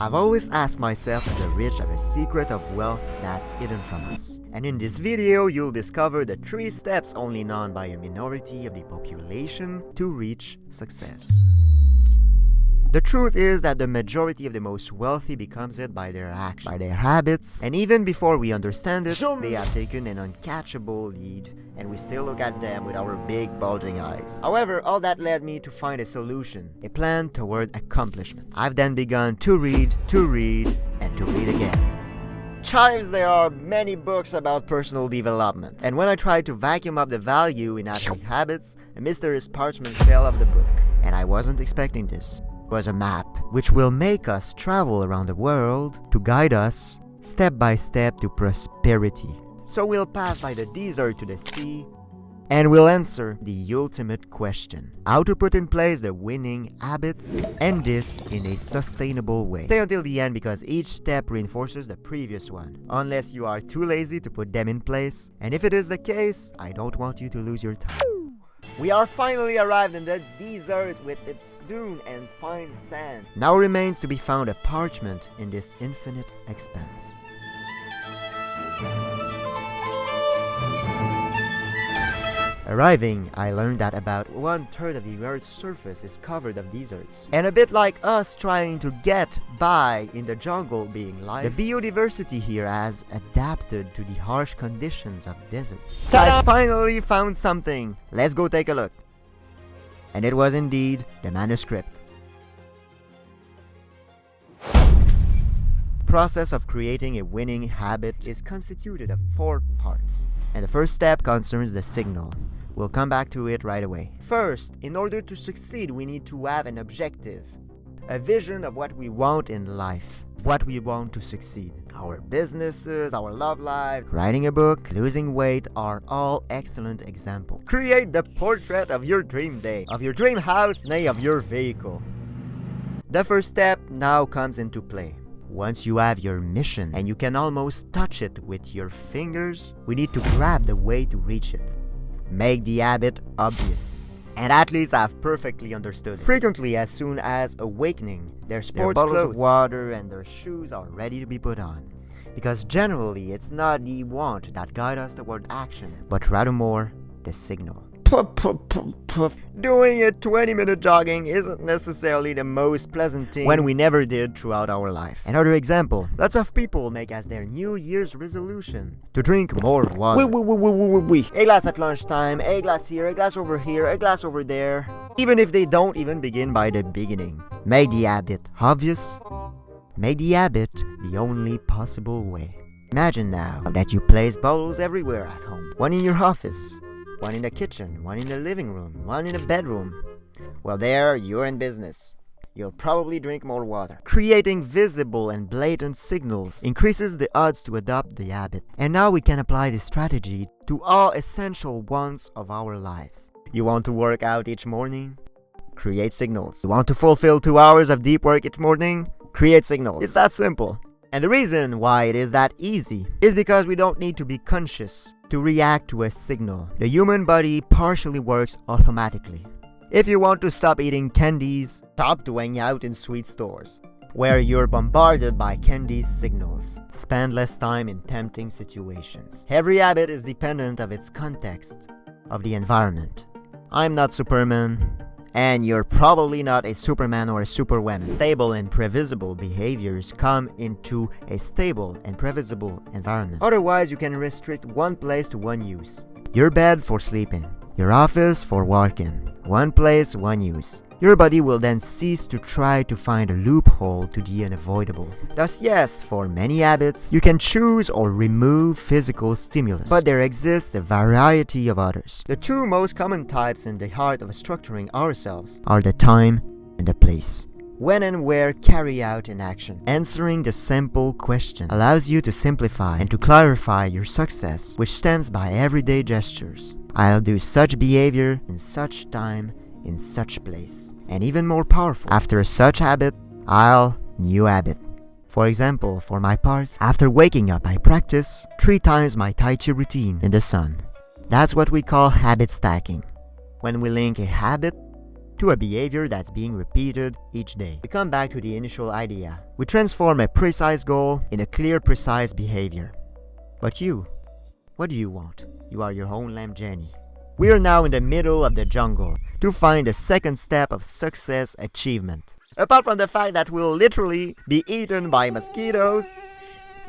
I've always asked myself if the rich have a secret of wealth that's hidden from us. And in this video, you'll discover the 3 steps only known by a minority of the population to reach success. The truth is that the majority of the most wealthy becomes it by their actions, by their habits, and even before we understand it, they have taken an uncatchable lead, and we still look at them with our big bulging eyes. However, all that led me to find a solution, a plan toward accomplishment. I've then begun to read, and to read again. Chives, there are many books about personal development, and when I tried to vacuum up the value in atomic habits, a mysterious parchment fell off the book, and I wasn't expecting this. Was a map which will make us travel around the world to guide us step by step to prosperity. So we'll pass by the desert to the sea and we'll answer the ultimate question: how to put in place the winning habits, and this in a sustainable way. Stay until the end because each step reinforces the previous one, unless you are too lazy to put them in place, and if it is the case, I don't want you to lose your time. We are finally arrived in the desert with its dune and fine sand. Now remains to be found a parchment in this infinite expanse. Arriving, I learned that about 1/3 of the Earth's surface is covered of deserts. And a bit like us trying to get by in the jungle being life, the biodiversity here has adapted to the harsh conditions of deserts. I finally found something! Let's go take a look. And it was indeed the manuscript. The process of creating a winning habit is constituted of 4 parts. And the first step concerns the signal. We'll come back to it right away. First, in order to succeed, we need to have an objective, a vision of what we want in life, what we want to succeed. Our businesses, our love life, writing a book, losing weight are all excellent examples. Create the portrait of your dream day, of your dream house, nay, of your vehicle. The first step now comes into play. Once you have your mission and you can almost touch it with your fingers, we need to grab the way to reach it. Make the habit obvious. And athletes have perfectly understood. Frequently, as soon as awakening, their sports bottles of water and their shoes are ready to be put on. Because generally, it's not the want that guides us toward action, but rather more the signal. Doing a 20-minute jogging isn't necessarily the most pleasant thing when we never did throughout our life. Another example, lots of people make as their New Year's resolution to drink more water. A glass at lunchtime, a glass here, a glass over here, a glass over there. Even if they don't even begin by the beginning. Make the habit obvious. Make the habit the only possible way. Imagine now that you place bottles everywhere at home. One in your office, one in the kitchen, one in the living room, one in the bedroom. Well, there, you're in business. You'll probably drink more water. Creating visible and blatant signals increases the odds to adopt the habit. And now we can apply this strategy to all essential wants of our lives. You want to work out each morning? Create signals. You want to fulfill 2 hours of deep work each morning? Create signals. It's that simple. And the reason why it is that easy is because we don't need to be conscious to react to a signal. The human body partially works automatically. If you want to stop eating candies, stop doing out in sweet stores, where you're bombarded by candy signals. Spend less time in tempting situations. Every habit is dependent of its context, of the environment. I'm not Superman, and you're probably not a Superman or a Superwoman. Stable and previsible behaviors come into a stable and previsible environment. Otherwise, you can restrict one place to one use. Your bed for sleeping, your office for working. One place, one use. Your body will then cease to try to find a loophole to the unavoidable. Thus, yes, for many habits, you can choose or remove physical stimulus, but there exists a variety of others. The 2 most common types in the heart of structuring ourselves are the time and the place. When and where carry out an action. Answering the simple question allows you to simplify and to clarify your success, which stems by everyday gestures. I'll do such behavior in such time, in such place. And even more powerful, after such habit, new habit. For example, for my part, after waking up, I practice 3 times my Tai Chi routine in the sun. That's what we call habit stacking. When we link a habit to a behavior that's being repeated each day. We come back to the initial idea. We transform a precise goal in a clear, precise behavior. But you, what do you want? You are your own lamb Jenny. We are now in the middle of the jungle to find the second step of success achievement. Apart from the fact that we'll literally be eaten by mosquitoes,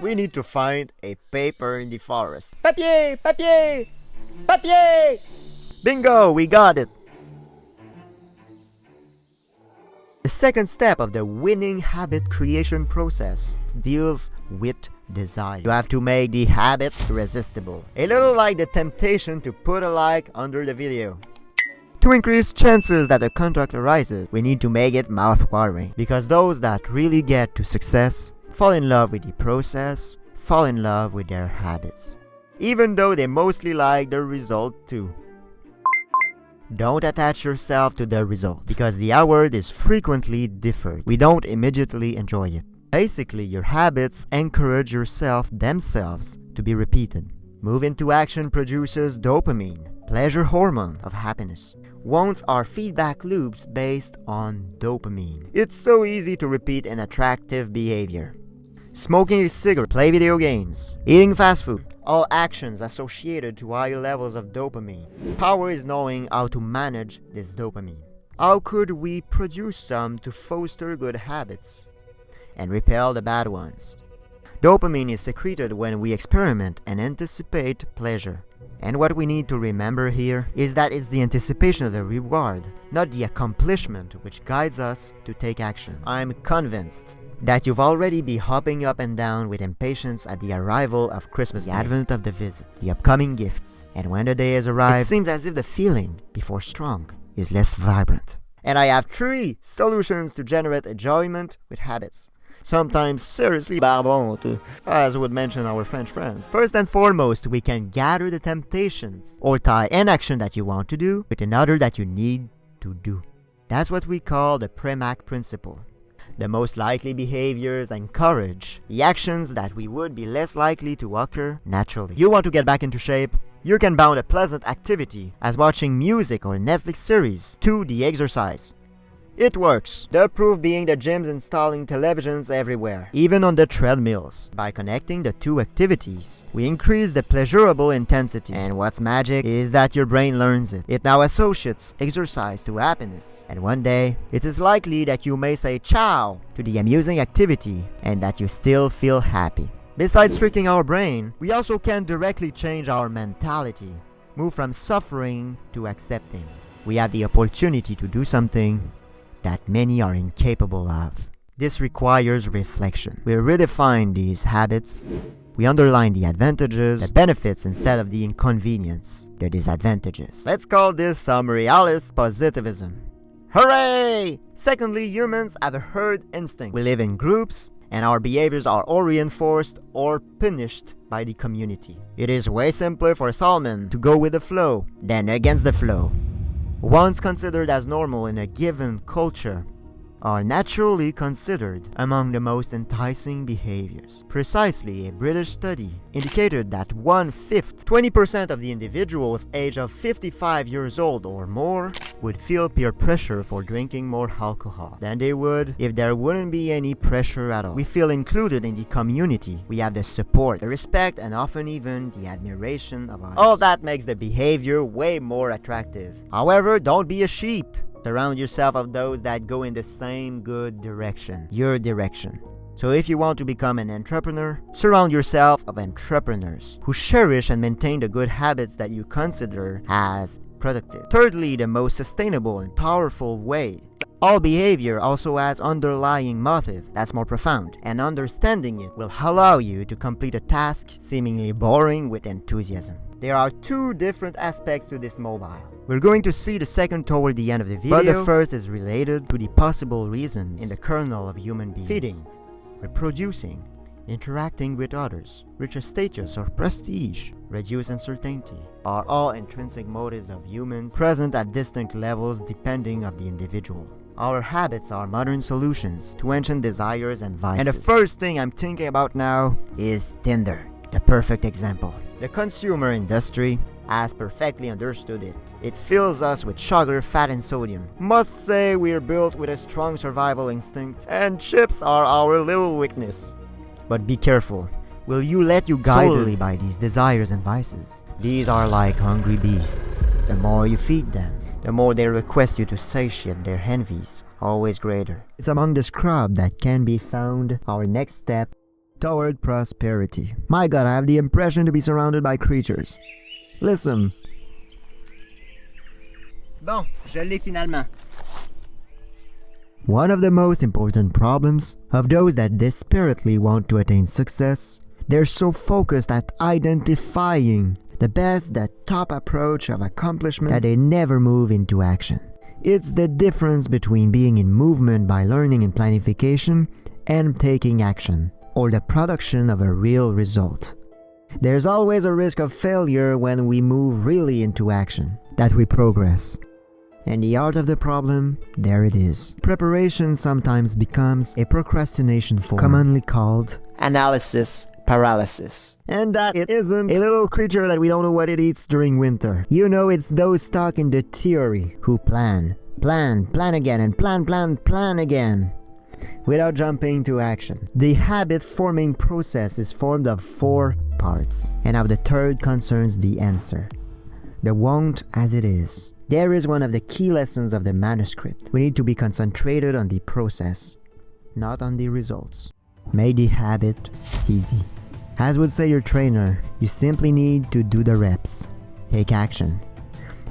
we need to find a paper in the forest. Papier! Papier! Papier! Bingo! We got it! The second step of the winning habit creation process deals with desire. You have to make the habit irresistible. A little like the temptation to put a like under the video. To increase chances that a contact arises, we need to make it mouth-watering. Because those that really get to success fall in love with the process, fall in love with their habits. Even though they mostly like the result too. Don't attach yourself to the result, because the award is frequently deferred. We don't immediately enjoy it. Basically, your habits encourage themselves to be repeated. Move into action produces dopamine, pleasure hormone of happiness. Wants are feedback loops based on dopamine. It's so easy to repeat an attractive behavior. Smoking a cigarette, play video games, eating fast food, all actions associated to higher levels of dopamine. Power is knowing how to manage this dopamine. How could we produce some to foster good habits and repel the bad ones? Dopamine is secreted when we experiment and anticipate pleasure. And what we need to remember here is that it's the anticipation of the reward, not the accomplishment, which guides us to take action. I'm convinced that you've already been hopping up and down with impatience at the arrival of Christmas, the advent of the visit, the upcoming gifts, and when the day has arrived, it seems as if the feeling, before strong, is less vibrant. And I have 3 solutions to generate enjoyment with habits. Sometimes seriously barbon, as would mention our French friends. First and foremost, we can gather the temptations, or tie an action that you want to do with another that you need to do. That's what we call the Premack principle. The most likely behaviors encourage the actions that we would be less likely to occur naturally. You want to get back into shape? You can bound a pleasant activity, as watching music or a Netflix series, to the exercise. It works. The proof being the gyms installing televisions everywhere, even on the treadmills. By connecting the 2 activities, we increase the pleasurable intensity. And what's magic is that your brain learns it. It now associates exercise to happiness. And one day, it is likely that you may say ciao to the amusing activity and that you still feel happy. Besides tricking our brain, we also can directly change our mentality. Move from suffering to accepting. We have the opportunity to do something that many are incapable of. This requires reflection. We redefine these habits. We underline the advantages, the benefits instead of the inconvenience, the disadvantages. Let's call this some realist positivism. Hooray! Secondly, humans have a herd instinct. We live in groups, and our behaviors are or reinforced or punished by the community. It is way simpler for Solomon to go with the flow than against the flow. Once considered as normal in a given culture, are naturally considered among the most enticing behaviors. Precisely, a British study indicated that 1/5, 20% of the individuals aged of 55 years old or more would feel peer pressure for drinking more alcohol than they would if there wouldn't be any pressure at all. We feel included in the community. We have the support, the respect, and often even the admiration of others. All that makes the behavior way more attractive. However, don't be a sheep. Surround yourself of those that go in the same good direction, your direction. So if you want to become an entrepreneur, surround yourself of entrepreneurs who cherish and maintain the good habits that you consider as productive. Thirdly, the most sustainable and powerful way. All behavior also has underlying motive that's more profound, and understanding it will allow you to complete a task seemingly boring with enthusiasm. There are 2 different aspects to this mobile. We're going to see the second toward the end of the video, but the first is related to the possible reasons in the kernel of human beings. Feeding, reproducing, interacting with others, reach a status or prestige, reduce uncertainty, are all intrinsic motives of humans present at distinct levels depending on the individual. Our habits are modern solutions to ancient desires and vices. And the first thing I'm thinking about now is Tinder, the perfect example. The consumer industry has perfectly understood it. It fills us with sugar, fat, and sodium. Must say we're built with a strong survival instinct, and chips are our little weakness. But be careful. Will you let you guide solely by these desires and vices? These are like hungry beasts. The more you feed them, the more they request you to satiate their envies, always greater. It's among the scrub that can be found our next step toward prosperity. My God, I have the impression to be surrounded by creatures. Listen. Bon, je l'ai finalement. One of the most important problems of those that desperately want to attain success, they're so focused at identifying the best, the top approach of accomplishment that they never move into action. It's the difference between being in movement by learning and planification and taking action, or the production of a real result. There's always a risk of failure when we move really into action, that we progress. And the art of the problem, there it is. Preparation sometimes becomes a procrastination form, commonly called Analysis paralysis. And that it isn't a little creature that we don't know what it eats during winter. You know, it's those stuck in the theory who plan again, and plan again, without jumping to action. The habit-forming process is formed of 4 parts, and now the third concerns the answer. The want as it is. There is one of the key lessons of the manuscript. We need to be concentrated on the process, not on the results. Make the habit easy. As would say your trainer, you simply need to do the reps. Take action.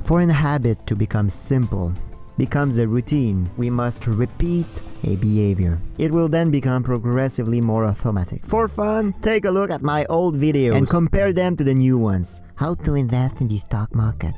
For a habit to become simple, becomes a routine, we must repeat a behavior. It will then become progressively more automatic. For fun, take a look at my old videos and compare them to the new ones. How to invest in the stock market.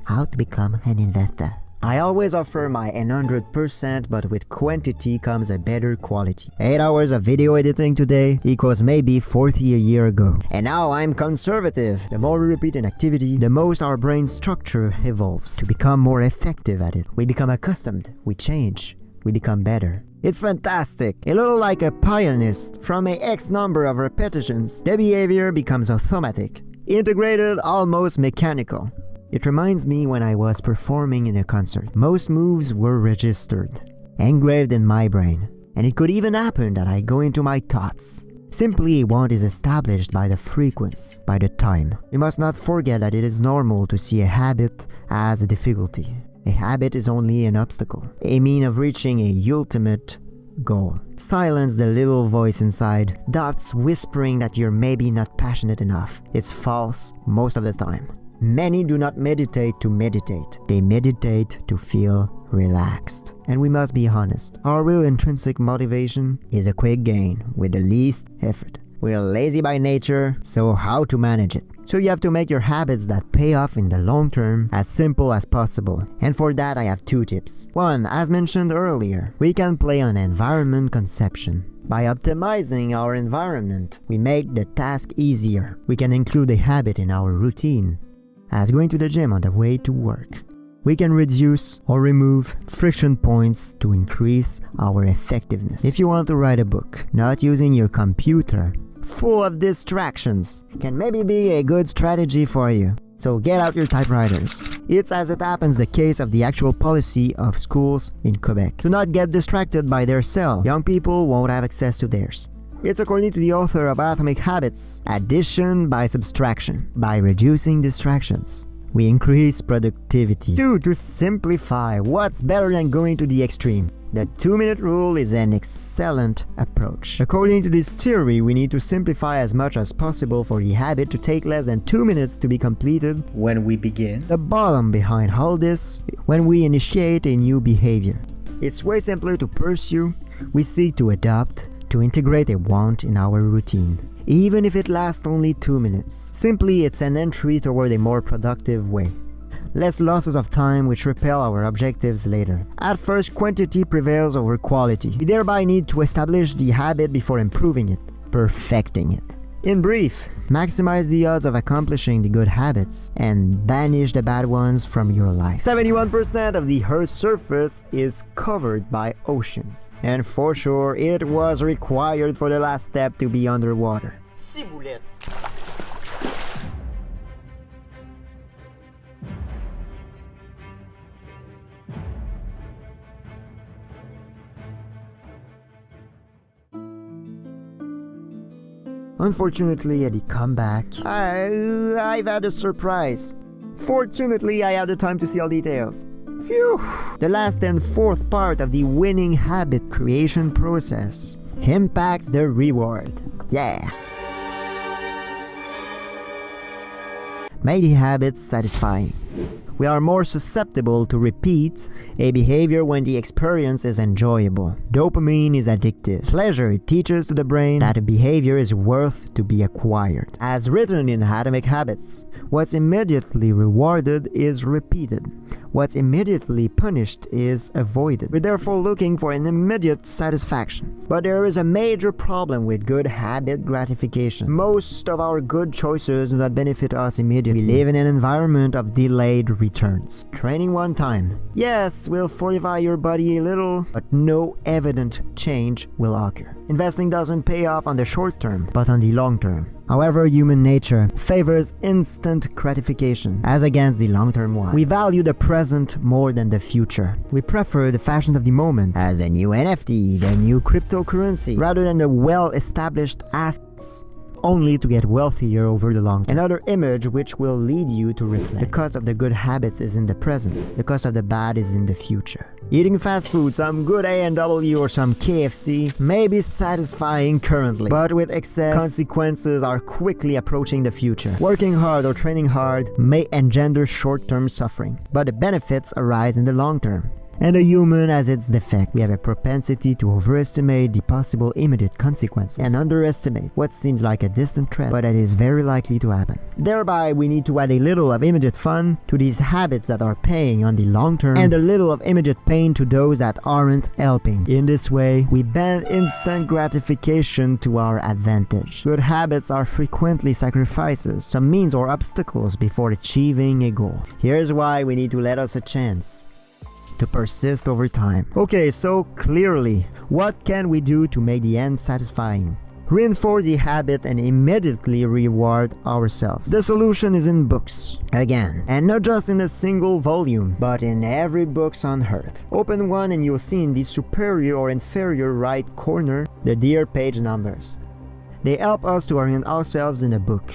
How to become an investor. I always offer my 100%, but with quantity comes a better quality. 8 hours of video editing today equals maybe 40 a year ago. And now I'm conservative. The more we repeat an activity, the most our brain structure evolves to become more effective at it. We become accustomed, we change, we become better. It's fantastic. A little like a pianist. From a X number of repetitions, the behavior becomes automatic, integrated, almost mechanical. It reminds me when I was performing in a concert. Most moves were registered, engraved in my brain. And it could even happen that I go into my thoughts. Simply a want is established by the frequency, by the time. We must not forget that it is normal to see a habit as a difficulty. A habit is only an obstacle, a mean of reaching a ultimate goal. Silence the little voice inside, doubts whispering that you're maybe not passionate enough. It's false most of the time. Many do not meditate to meditate. They meditate to feel relaxed. And we must be honest. Our real intrinsic motivation is a quick gain with the least effort. We are lazy by nature, so how to manage it? So you have to make your habits that pay off in the long term as simple as possible. And for that I have 2 tips. 1, as mentioned earlier, we can play on environment conception. By optimizing our environment, we make the task easier. We can include a habit in our routine, as going to the gym on the way to work. We can reduce or remove friction points to increase our effectiveness. If you want to write a book, not using your computer, full of distractions, can maybe be a good strategy for you. So get out your typewriters. It's as it happens the case of the actual policy of schools in Quebec. Do not get distracted by their cell. Young people won't have access to theirs. It's according to the author of Atomic Habits, addition by subtraction. By reducing distractions, we increase productivity. 2, to simplify. What's better than going to the extreme? The 2-minute rule is an excellent approach. According to this theory, we need to simplify as much as possible for the habit to take less than 2 minutes to be completed When we begin, the bottom behind all this, when we initiate a new behavior. It's way simpler to pursue. We seek to adopt, to integrate a want in our routine, even if it lasts only 2 minutes. Simply, it's an entry toward a more productive way. Less losses of time which repel our objectives later. At first, quantity prevails over quality. We thereby need to establish the habit before improving it, perfecting it. In brief, maximize the odds of accomplishing the good habits and banish the bad ones from your life. 71% of the Earth's surface is covered by oceans. And for sure, it was required for the last step to be underwater. ciboulette. Unfortunately, at the comeback, I've had a surprise. Fortunately, I had the time to see all details. Phew! The last and fourth part of the winning habit creation process impacts the reward. Yeah! Make the habits satisfying. We are more susceptible to repeat a behavior when the experience is enjoyable. Dopamine is addictive. Pleasure teaches to the brain that a behavior is worth to be acquired. As written in Atomic Habits, what's immediately rewarded is repeated. What's immediately punished is avoided. We're therefore looking for an immediate satisfaction. But there is a major problem with good habit gratification. Most of our good choices do not benefit us immediately. We live in an environment of delayed returns. Training one time, yes, will fortify your body a little, but no evident change will occur. Investing doesn't pay off on the short term, but on the long term. However, human nature favors instant gratification as against the long-term one. We value the present more than the future. We prefer the fashion of the moment as the new NFT, the new cryptocurrency, rather than the well-established assets, only to get wealthier over the long term. Another image which will lead you to reflect. The cost of the good habits is in the present. The cost of the bad is in the future. Eating fast food, some good A&W or some KFC, may be satisfying currently, but with excess, consequences are quickly approaching the future. Working hard or training hard may engender short-term suffering, but the benefits arise in the long term. And a human has its defects. We have a propensity to overestimate the possible immediate consequences and underestimate what seems like a distant threat, but that is very likely to happen. Thereby, we need to add a little of immediate fun to these habits that are paying on the long term, and a little of immediate pain to those that aren't helping. In this way, we bend instant gratification to our advantage. Good habits are frequently sacrifices, some means or obstacles before achieving a goal. Here's why we need to let us a chance to persist over time. Okay, so clearly, what can we do to make the end satisfying? Reinforce the habit and immediately reward ourselves. The solution is in books. Again, and not just in a single volume, but in every book on earth. Open one and you'll see in the superior or inferior right corner the dear page numbers. They help us to orient ourselves in the book,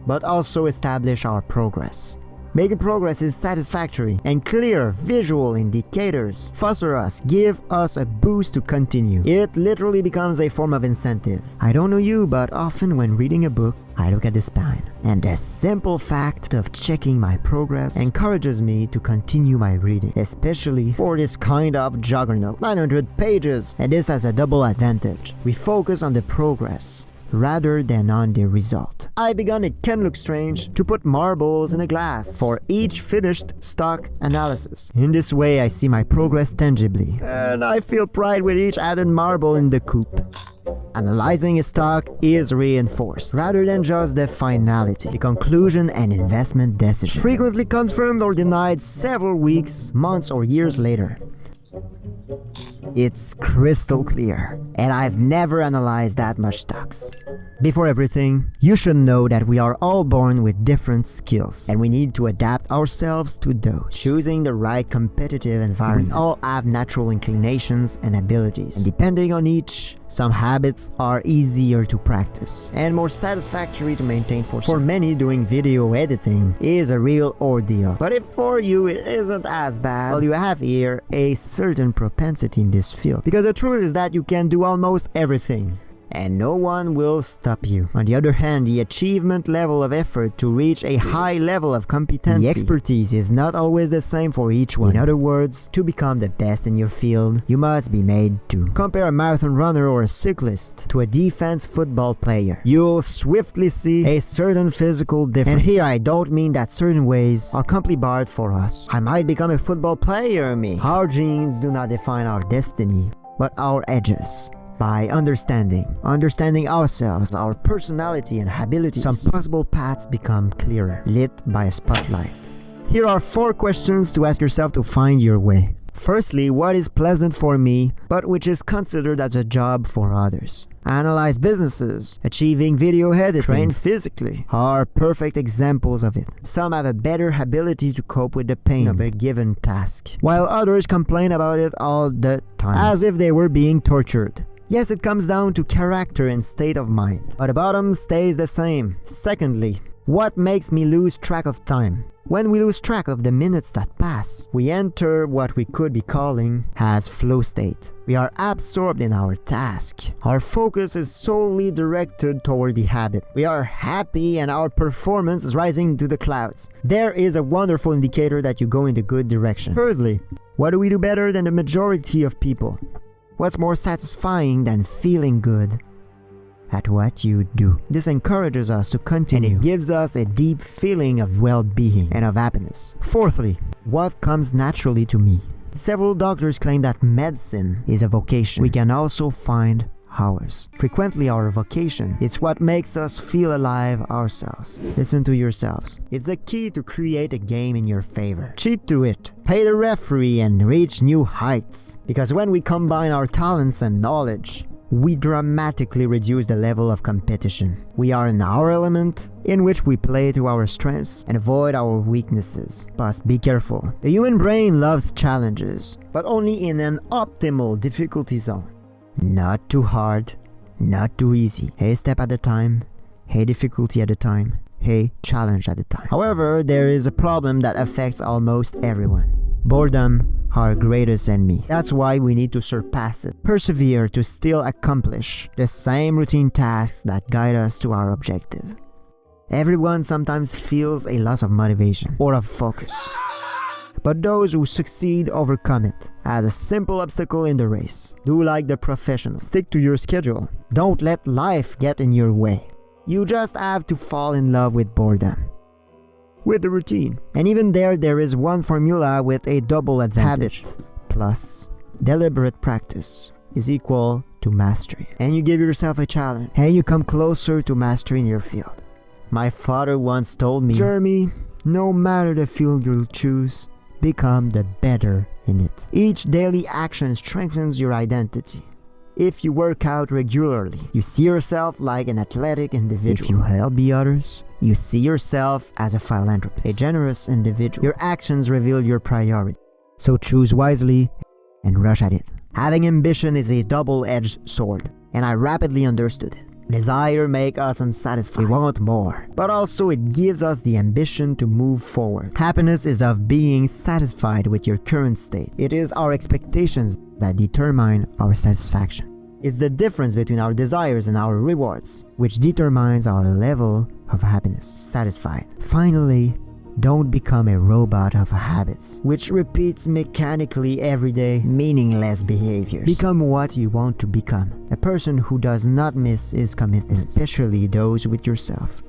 but also establish our progress. Making progress is satisfactory, and clear visual indicators foster us, give us a boost to continue. It literally becomes a form of incentive. I don't know you, but often when reading a book, I look at the spine, and the simple fact of checking my progress encourages me to continue my reading, especially for this kind of juggernaut. 900 pages, and this has a double advantage. We focus on the progress rather than on the result. I begun, it can look strange, to put marbles in a glass for each finished stock analysis. In this way, I see my progress tangibly, and I feel pride with each added marble in the coop. Analyzing a stock is reinforced, rather than just the finality, the conclusion and investment decision, frequently confirmed or denied several weeks, months, or years later. It's crystal clear, and I've never analyzed that much stocks. Before everything, you should know that we are all born with different skills, and we need to adapt ourselves to those. Choosing the right competitive environment. We all have natural inclinations and abilities, and depending on each, some habits are easier to practice and more satisfactory to maintain for some. For many, doing video editing is a real ordeal, but if for you it isn't as bad, well, you have here a certain propensity in this field, because the truth is that you can do almost everything, and no one will stop you. On the other hand, the achievement level of effort to reach a high level of competency, the expertise, is not always the same for each one. In other words, to become the best in your field, you must be made to. Compare a marathon runner or a cyclist to a defense football player. You'll swiftly see a certain physical difference. And here I don't mean that certain ways are completely barred for us. I might become a football player, me. Our genes do not define our destiny, but our edges. By understanding ourselves, our personality and abilities, some possible paths become clearer, lit by a spotlight. Here are 4 questions to ask yourself to find your way. Firstly, what is pleasant for me, but which is considered as a job for others? Analyze businesses, achieving video editing, train physically, are perfect examples of it. Some have a better ability to cope with the pain of a given task, while others complain about it all the time, as if they were being tortured. Yes, it comes down to character and state of mind, but the bottom stays the same. Secondly, what makes me lose track of time? When we lose track of the minutes that pass, we enter what we could be calling as flow state. We are absorbed in our task. Our focus is solely directed toward the habit. We are happy and our performance is rising to the clouds. There is a wonderful indicator that you go in the good direction. Thirdly, what do we do better than the majority of people? What's more satisfying than feeling good at what you do? This encourages us to continue, and it gives us a deep feeling of well-being and of happiness. Fourthly, what comes naturally to me? Several doctors claim that medicine is a vocation. We can also find ours. Frequently our vocation, it's what makes us feel alive ourselves. Listen to yourselves. It's the key to create a game in your favor. Cheat to it. Pay the referee and reach new heights. Because when we combine our talents and knowledge, we dramatically reduce the level of competition. We are in our element, in which we play to our strengths and avoid our weaknesses. But be careful. The human brain loves challenges, but only in an optimal difficulty zone. Not too hard, not too easy. A step at a time, a difficulty at a time, a challenge at a time. However, there is a problem that affects almost everyone. Boredom, our greatest enemy. That's why we need to surpass it. Persevere to still accomplish the same routine tasks that guide us to our objective. Everyone sometimes feels a loss of motivation or of focus. But those who succeed overcome it as a simple obstacle in the race. Do like the professionals. Stick to your schedule. Don't let life get in your way. You just have to fall in love with boredom, with the routine. And even there is one formula with a double advantage. Habit plus deliberate practice is equal to mastery. And you give yourself a challenge, and you come closer to mastering your field. My father once told me, Jeremy, no matter the field you'll choose, become the better in it. Each daily action strengthens your identity. If you work out regularly, you see yourself like an athletic individual. If you help the others, you see yourself as a philanthropist, a generous individual. Your actions reveal your priority. So choose wisely and rush at it. Having ambition is a double-edged sword, and I rapidly understood it. Desire makes us unsatisfied. We want more. But also it gives us the ambition to move forward. Happiness is of being satisfied with your current state. It is our expectations that determine our satisfaction. It's the difference between our desires and our rewards, which determines our level of happiness, satisfied. Finally, don't become a robot of habits, which repeats mechanically every day meaningless behaviors. Become what you want to become, a person who does not miss his commitments, especially those with yourself.